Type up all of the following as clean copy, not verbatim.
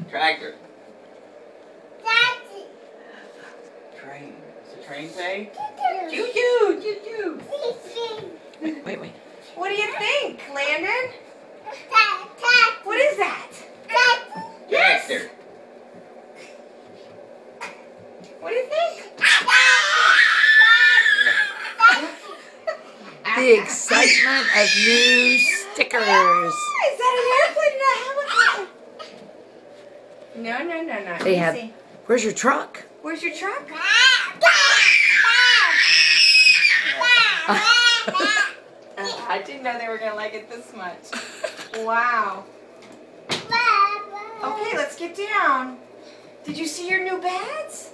Tractor. Train. Does the train say? Choo-choo! Choo-choo! Wait. What do you think, Landon? What is that? Tractor. What do you think? The excitement of new stickers. Is that an airplane and a helicopter? No. They Let me have. see. Where's your truck? Where's your truck? I didn't know they were going to like it this much. Wow. Okay, let's get down. Did you see your new beds?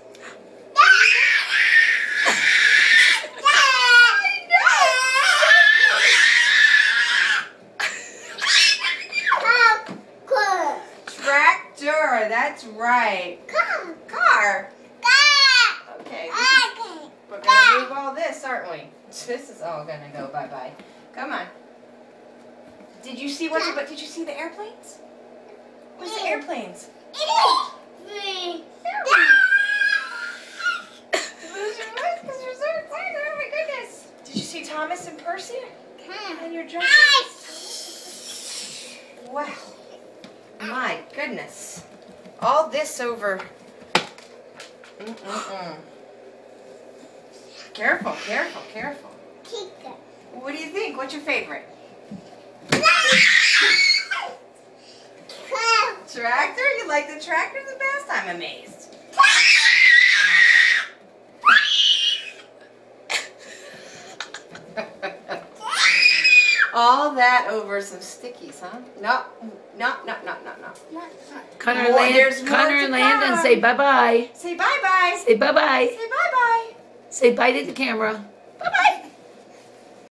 Tractor, that's right. Car. Okay, we're going to move all this, aren't we? This is all going to go bye-bye. Come on. Did you see did you see the airplanes? Where's the airplanes? Lose your voice because you're so excited. Oh my goodness. Did you see Thomas and Percy? And your drum? Wow. My goodness. All this over. Careful. What do you think? What's your favorite? Tractor? You like the tractor the best? I'm amazed. All that over some stickies, huh? No. Connor More- there's and more to Landon come. say bye-bye. Say bye-bye. Say bye-bye. Say bye-bye. Say bye to the camera.